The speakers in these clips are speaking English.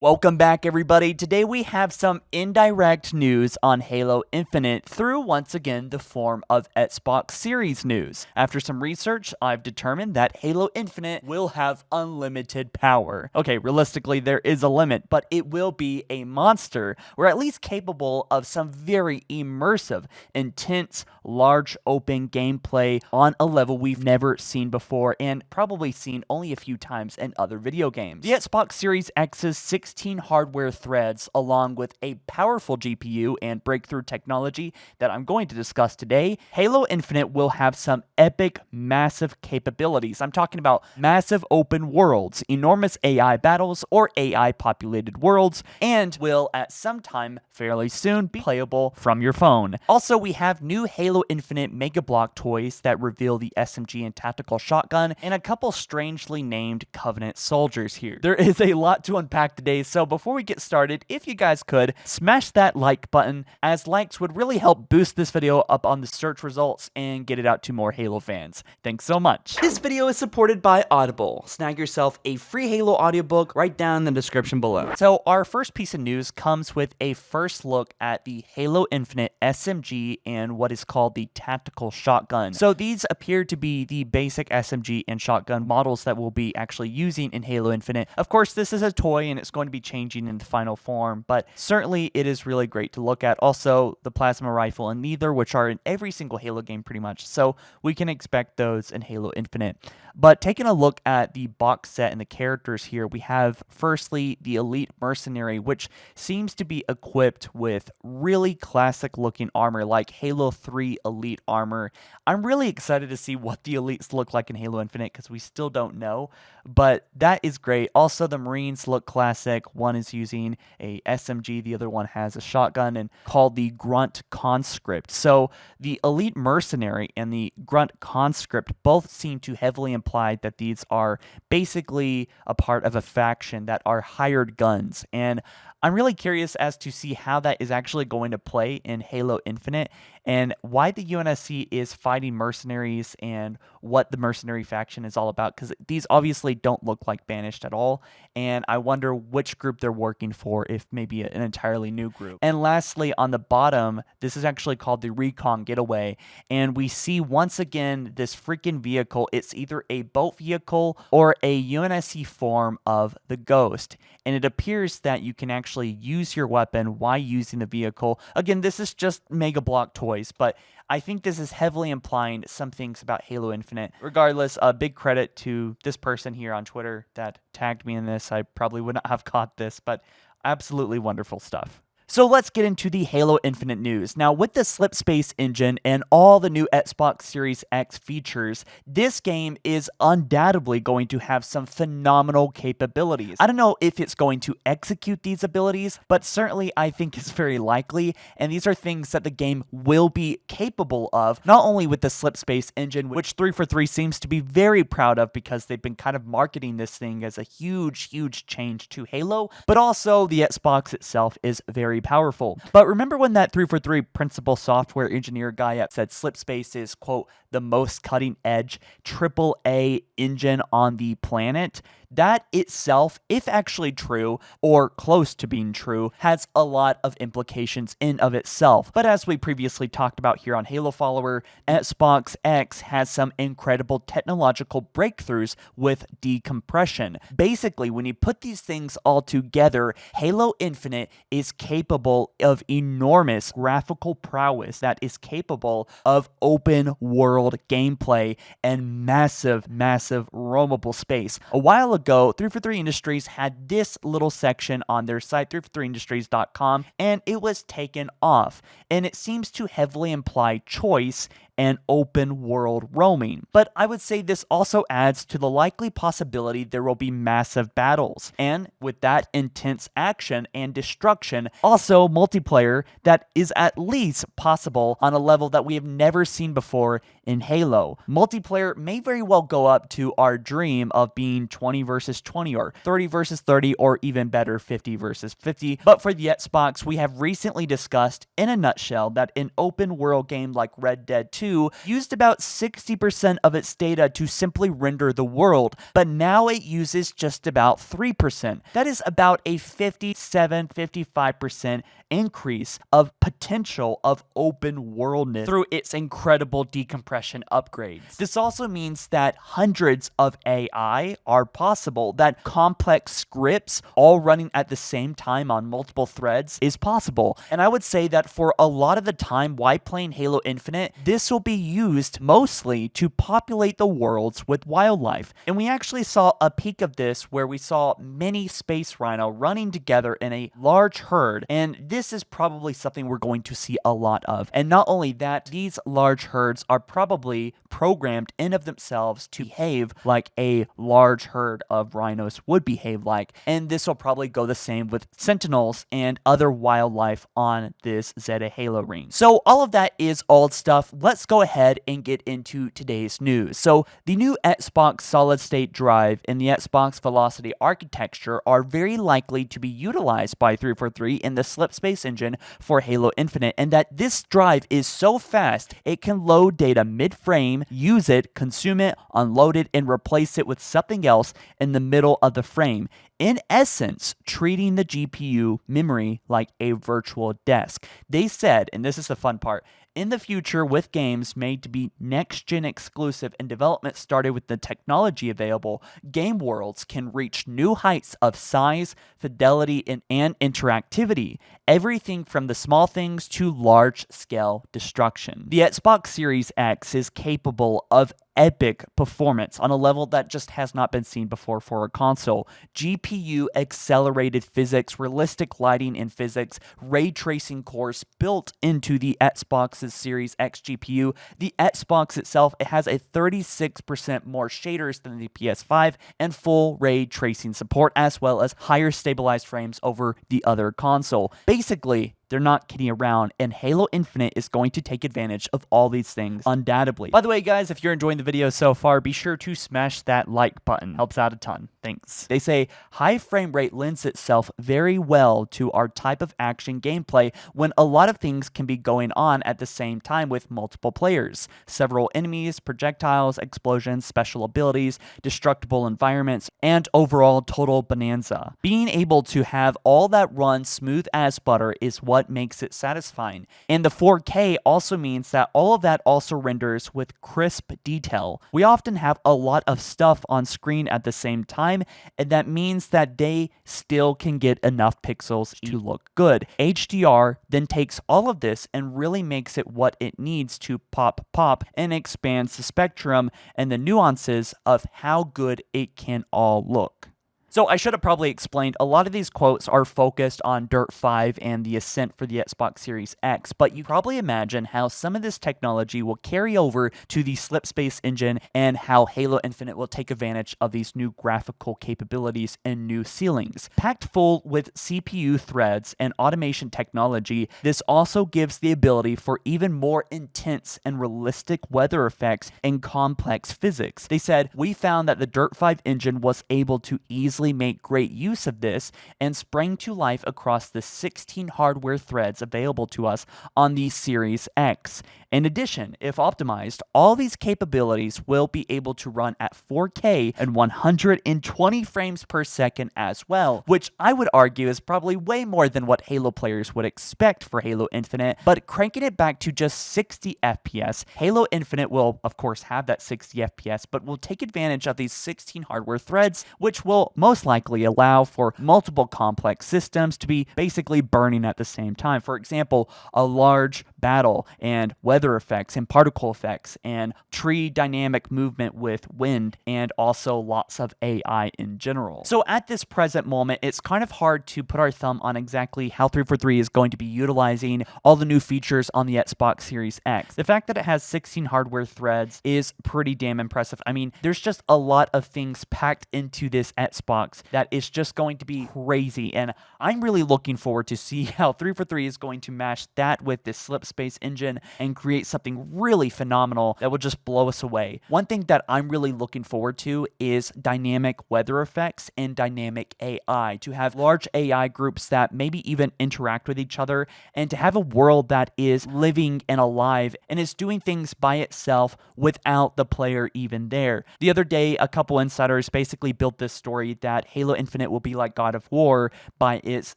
Welcome back, everybody. Today we have some indirect news on Halo Infinite through, once again, the form of Xbox Series news. After some research, I've determined that Halo Infinite will have unlimited power. Okay, realistically, there is a limit, but it will be a monster, or at least capable of some very immersive, intense, large open gameplay on a level we've never seen before and probably seen only a few times in other video games. The Xbox Series X's 16 hardware threads, along with a powerful GPU and breakthrough technology that I'm going to discuss today, Halo Infinite will have some epic, massive capabilities. I'm talking about massive open worlds, enormous AI battles or AI-populated worlds, and will at some time fairly soon be playable from your phone. Also, we have new Halo Infinite Mega Block toys that reveal the SMG and tactical shotgun, and a couple strangely named Covenant soldiers here. There is a lot to unpack today, so before we get started, if you guys could, smash that like button, as likes would really help boost this video up on the search results and get it out to more Halo fans. Thanks so much. This video is supported by Audible. Snag yourself a free Halo audiobook right down in the description below. So our first piece of news comes with a first look at the Halo Infinite SMG and what is called the tactical shotgun. So these appear to be the basic SMG and shotgun models that we'll be actually using in Halo Infinite. Of course, this is a toy and it's going to be changing in the final form, but certainly it is really great to look at. Also, the plasma rifle and neither, which are in every single Halo game pretty much, so we can expect those in Halo Infinite. But taking a look at the box set and the characters here, we have firstly the Elite Mercenary, which seems to be equipped with really classic looking armor like Halo 3 Elite armor. I'm really excited to see what the Elites look like in Halo Infinite because we still don't know, but that is great. Also, the Marines look classic. One is using a SMG, the other one has a shotgun and called the Grunt Conscript. So the Elite Mercenary and the Grunt Conscript both seem to heavily imply that these are basically a part of a faction that are hired guns, and I'm really curious as to see how that is actually going to play in Halo Infinite and why the UNSC is fighting mercenaries and what the mercenary faction is all about, because these obviously don't look like Banished at all, and I wonder which group they're working for, if maybe an entirely new group. And lastly, on the bottom, this is actually called the Recon Getaway, and we see once again this freaking vehicle. It's either a boat vehicle or a UNSC form of the Ghost, and it appears that you can actually use your weapon while using the vehicle. Again, this is just Mega Block toys, but I think this is heavily implying some things about Halo Infinite. Regardless, a big credit to this person here on Twitter that tagged me in this. I probably would not have caught this, but absolutely wonderful stuff. So let's get into the Halo Infinite news. Now, with the Slipspace engine and all the new Xbox Series X features, this game is undoubtedly going to have some phenomenal capabilities. I don't know if it's going to execute these abilities, but certainly I think it's very likely, and these are things that the game will be capable of, not only with the Slipspace engine, which 343 seems to be very proud of because they've been kind of marketing this thing as a huge change to Halo, but also the Xbox itself is very powerful. But remember when that 343 principal software engineer guy said Slipspace is, quote, the most cutting edge AAA engine on the planet? That itself, if actually true, or close to being true, has a lot of implications in of itself. But as we previously talked about here on HaloFollower, Xbox X has some incredible technological breakthroughs with decompression. Basically, when you put these things all together, Halo Infinite is capable of enormous graphical prowess that is capable of open world gameplay and massive roamable space. A while ago, 343 Industries had this little section on their site, 343industries.com, and it was taken off. And it seems to heavily imply choice and open world roaming. But I would say this also adds to the likely possibility there will be massive battles. And with that intense action and destruction, also multiplayer that is at least possible on a level that we have never seen before in Halo. Multiplayer may very well go up to our dream of being 20 versus 20 or 30 versus 30 or even better 50 versus 50. But for the Xbox, we have recently discussed in a nutshell that an open world game like Red Dead 2 2 used about 60% of its data to simply render the world, but now it uses just about 3%. That is about a 55% increase of potential of open worldness through its incredible decompression upgrades. This also means that hundreds of AI are possible, that complex scripts all running at the same time on multiple threads is possible. And I would say that for a lot of the time while playing Halo Infinite, this will be used mostly to populate the worlds with wildlife. And we actually saw a peek of this where we saw many space rhino running together in a large herd, and this is probably something we're going to see a lot of. And not only that, these large herds are probably programmed in of themselves to behave like a large herd of rhinos would behave like, and this will probably go the same with sentinels and other wildlife on this Zeta Halo ring. So all of that is old stuff. Let's go ahead and get into today's news. So the new Xbox solid state drive and the Xbox Velocity architecture are very likely to be utilized by 343 in the Slipspace engine for Halo Infinite, and that this drive is so fast it can load data mid-frame, use it, consume it, unload it, and replace it with something else in the middle of the frame. In essence, treating the GPU memory like a virtual desk. They said, and this is the fun part, in the future, with games made to be next-gen exclusive and development started with the technology available, game worlds can reach new heights of size, fidelity, and interactivity. Everything from the small things to large-scale destruction. The Xbox Series X is capable of epic performance on a level that just has not been seen before for a console. GPU accelerated physics, realistic lighting in physics, ray tracing cores built into the Xbox's Series X GPU. The Xbox itself, it has a 36% more shaders than the PS5 and full ray tracing support, as well as higher stabilized frames over the other console. Basically, they're not kidding around, and Halo Infinite is going to take advantage of all these things, undoubtedly. By the way, guys, if you're enjoying the video so far, be sure to smash that like button. Helps out a ton. Thanks. They say high frame rate lends itself very well to our type of action gameplay when a lot of things can be going on at the same time with multiple players. Several enemies, projectiles, explosions, special abilities, destructible environments, and overall total bonanza. Being able to have all that run smooth as butter is what makes it satisfying. And the 4K also means that all of that also renders with crisp detail. We often have a lot of stuff on screen at the same time, and that means that they still can get enough pixels to look good. HDR then takes all of this and really makes it what it needs to pop and expands the spectrum and the nuances of how good it can all look. So I should have probably explained, a lot of these quotes are focused on Dirt 5 and the Ascent for the Xbox Series X, but you probably imagine how some of this technology will carry over to the Slipspace engine and how Halo Infinite will take advantage of these new graphical capabilities and new ceilings. Packed full with CPU threads and automation technology, this also gives the ability for even more intense and realistic weather effects and complex physics. They said, we found that the Dirt 5 engine was able to easily make great use of this and sprang to life across the 16 hardware threads available to us on the Series X. In addition, if optimized, all these capabilities will be able to run at 4K and 120 frames per second as well, which I would argue is probably way more than what Halo players would expect for Halo Infinite, but cranking it back to just 60 FPS, Halo Infinite will of course have that 60 FPS, but will take advantage of these 16 hardware threads, which will most likely allow for multiple complex systems to be basically burning at the same time. For example, a large battle and weather effects and particle effects and tree dynamic movement with wind, and also lots of AI in general. So at this present moment, it's kind of hard to put our thumb on exactly how 343 is going to be utilizing all the new features on the Xbox Series X. The fact that it has 16 hardware threads is pretty damn impressive. I mean, there's just a lot of things packed into this Xbox that is just going to be crazy, and I'm really looking forward to see how 343 is going to mash that with this Slipspace Slipspace engine and create something really phenomenal that will just blow us away. One thing that I'm really looking forward to is dynamic weather effects and dynamic AI, to have large AI groups that maybe even interact with each other, and to have a world that is living and alive and is doing things by itself without the player even there. The other day, a couple insiders basically built this story that Halo Infinite will be like God of War by its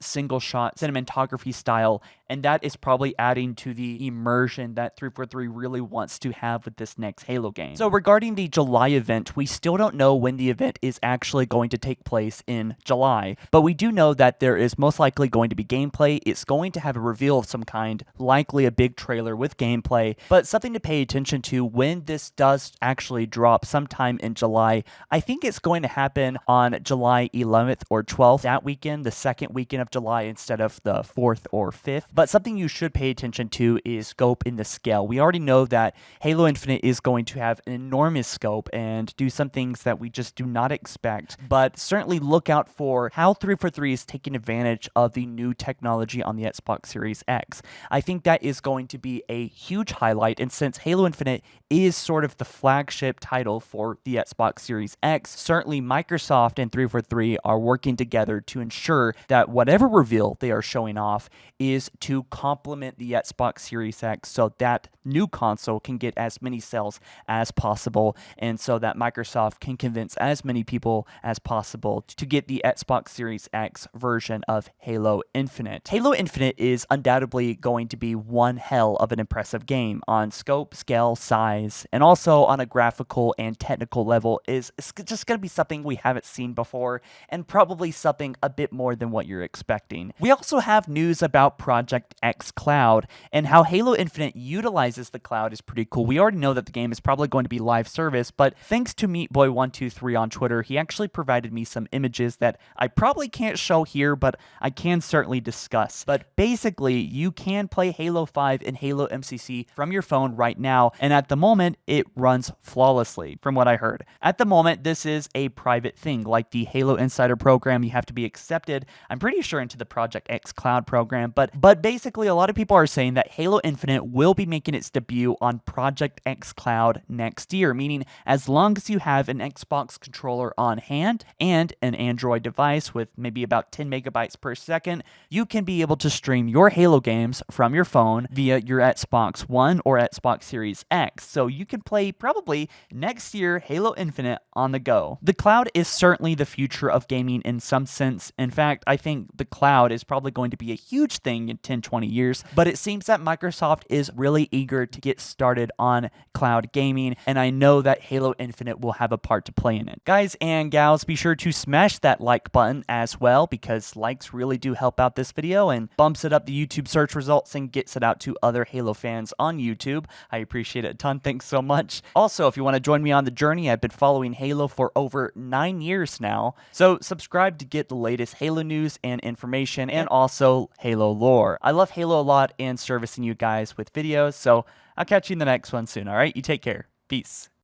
single-shot cinematography style, and that is probably adding to the immersion that 343 really wants to have with this next Halo game. So regarding the July event, we still don't know when the event is actually going to take place in July, but we do know that there is most likely going to be gameplay. It's going to have a reveal of some kind, likely a big trailer with gameplay, but something to pay attention to when this does actually drop sometime in July. I think it's going to happen on July 11th or 12th, that weekend, the second weekend of July instead of the 4th or 5th. But something you should pay attention to is scope in the scale. We already know that Halo Infinite is going to have an enormous scope and do some things that we just do not expect, but certainly look out for how 343 is taking advantage of the new technology on the Xbox Series X. I think that is going to be a huge highlight, and since Halo Infinite is sort of the flagship title for the Xbox Series X, certainly Microsoft and 343 are working together to ensure that whatever reveal they are showing off is to complement the Xbox Series X so that new console can get as many sales as possible, and so that Microsoft can convince as many people as possible to get the Xbox Series X version of Halo Infinite. Halo Infinite is undoubtedly going to be one hell of an impressive game on scope, scale, size, and also on a graphical and technical level. It's just going to be something we haven't seen before, and probably something a bit more than what you're expecting. We also have news about Project X Cloud, and how Halo Infinite utilizes the cloud is pretty cool. We already know that the game is probably going to be live service, but thanks to MeatBoy123 on Twitter, he actually provided me some images that I probably can't show here, but I can certainly discuss. But basically, you can play Halo 5 and Halo MCC from your phone right now, and at the moment, it runs flawlessly, from what I heard. At the moment, this is a private thing, like the Halo Insider program. You have to be accepted, I'm pretty sure, into the Project X Cloud program, but basically, a lot of people are saying that Halo Infinite will be making its debut on Project X Cloud next year, meaning as long as you have an Xbox controller on hand and an Android device with maybe about 10 megabytes per second, you can be able to stream your Halo games from your phone via your Xbox One or Xbox Series X. So you can play probably next year Halo Infinite on the go. The cloud is certainly the future of gaming in some sense. In fact, I think the cloud is probably going to be a huge thing in 10-20 years, but it seems that Microsoft is really eager to get started on cloud gaming, and I know that Halo Infinite will have a part to play in it. Guys and gals, be sure to smash that like button as well, because likes really do help out this video and bumps it up the YouTube search results and gets it out to other Halo fans on YouTube. I appreciate it a ton. Thanks so much. Also, if you want to join me on the journey, I've been following Halo for over 9 years now, so subscribe to get the latest Halo news and information, and also Halo lore. I love Halo a lot and servicing you guys with videos, so I'll catch you in the next one soon, alright? You take care. Peace.